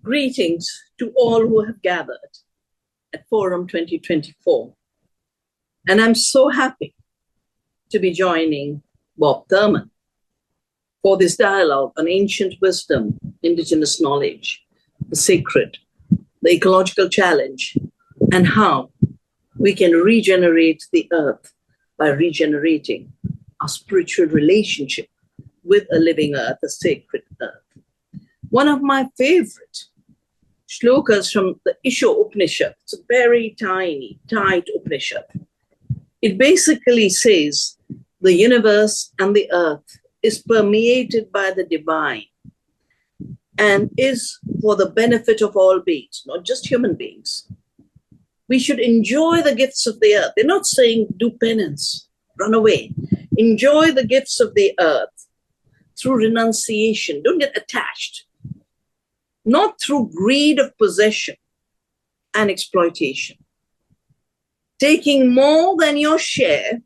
Greetings to all who have gathered at Forum 2024. And I'm so happy to be joining Bob Thurman for this dialogue on ancient wisdom, indigenous knowledge, the sacred, the ecological challenge, and how we can regenerate the earth by regenerating our spiritual relationship with a living earth, a sacred earth. One of my favorite shlokas from the Isha Upanishad, it's a very tiny, tight Upanishad. It basically says the universe and the earth is permeated by the divine and is for the benefit of all beings, not just human beings. We should enjoy the gifts of the earth. They're not saying do penance, run away. Enjoy the gifts of the earth through renunciation. Don't get attached. Not through greed of possession and exploitation. Taking more than your share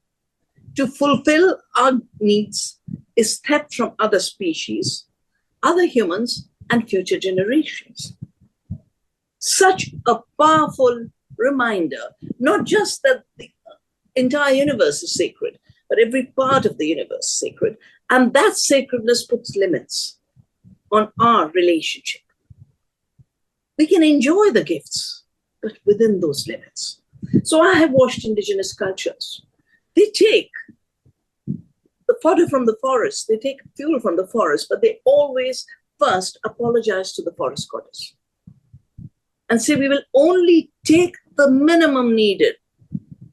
to fulfill our needs is theft from other species, other humans, and future generations. Such a powerful reminder, not just that the entire universe is sacred, but every part of the universe is sacred. And that sacredness puts limits on our relationship. We can enjoy the gifts, but within those limits. So I have watched indigenous cultures. They take the fodder from the forest, they take fuel from the forest, but they always first apologize to the forest goddess and say, we will only take the minimum needed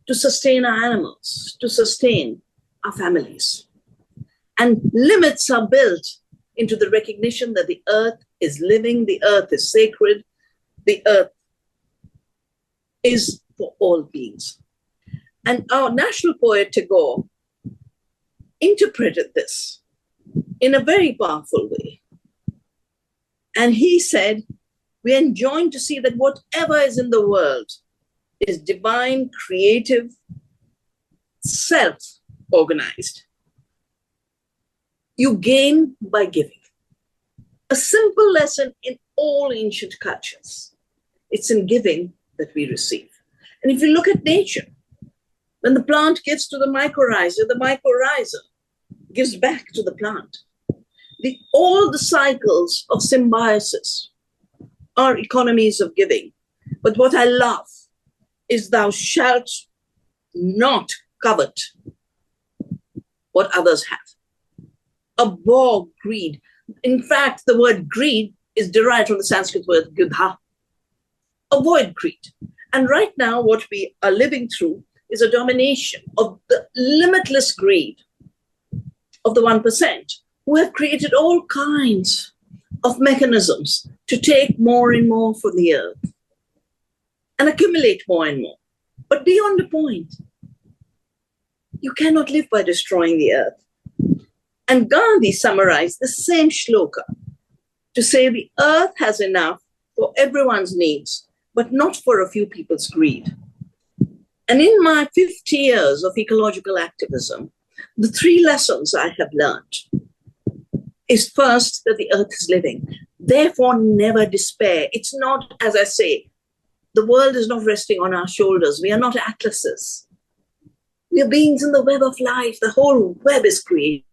to sustain our animals, to sustain our families. And limits are built into the recognition that the earth is living, the earth is sacred, the earth is for all beings. And our national poet Tagore interpreted this in a very powerful way. And he said, we are enjoined to see that whatever is in the world is divine, creative, self-organized. You gain by giving. A simple lesson in all ancient cultures. It's in giving that we receive. And if you look at nature, when the plant gives to the mycorrhiza gives back to the plant. All the cycles of symbiosis are economies of giving. But what I love is thou shalt not what others have. Abhor greed. In fact, the word greed is derived from the Sanskrit word gudha. Avoid greed. And right now, what we are living through is a domination of the limitless greed of the 1%, who have created all kinds of mechanisms to take more and more from the earth and accumulate more and more. But beyond a point, you cannot live by destroying the earth. And Gandhi summarized the same shloka to say the earth has enough for everyone's needs, but not for a few people's greed. And in my 50 years of ecological activism, the 3 lessons I have learned is first that the earth is living. Therefore, never despair. It's not, as I say, the world is not resting on our shoulders. We are not atlases. We are beings in the web of life. The whole web is created.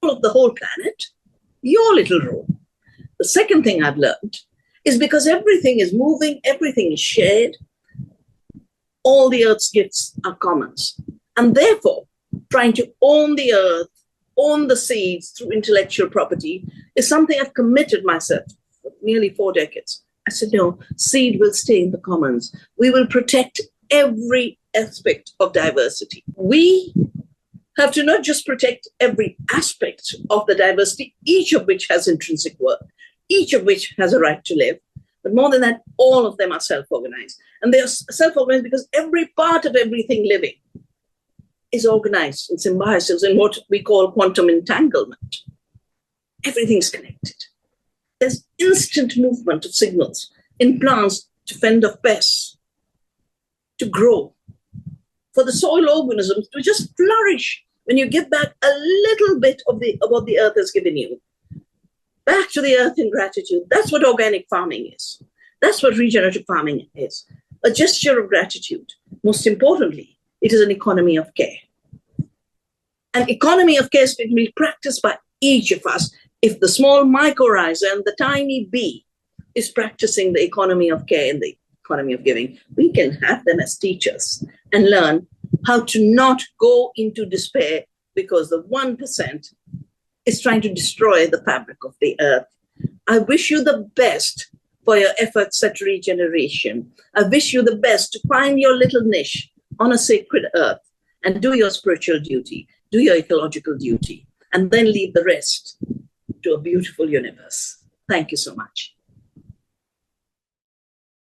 Of the whole planet, your little role. The second thing I've learned is because everything is moving, everything is shared, all the earth's gifts are commons. And therefore, trying to own the earth, own the seeds through intellectual property is something I've committed myself for nearly 4 decades. I said, no, seed will stay in the commons. We will protect every aspect of diversity. We have to not just protect every aspect of the diversity, each of which has intrinsic worth, each of which has a right to live. But more than that, all of them are self-organized. And they are self-organized because every part of everything living is organized in symbiosis in what we call quantum entanglement. Everything's connected. There's instant movement of signals in plants to fend off pests, to grow, for the soil organisms to just flourish when you give back a little bit of what the earth has given you, back to the earth in gratitude. That's what organic farming is. That's what regenerative farming is. A gesture of gratitude. Most importantly, it is an economy of care. An economy of care is to be practiced by each of us. If the small mycorrhiza and the tiny bee is practicing the economy of care and the economy of giving, we can have them as teachers and learn how to not go into despair because the 1% is trying to destroy the fabric of the earth. I wish you the best for your efforts at regeneration. I wish you the best to find your little niche on a sacred earth and do your spiritual duty, do your ecological duty, and then leave the rest to a beautiful universe. Thank you so much.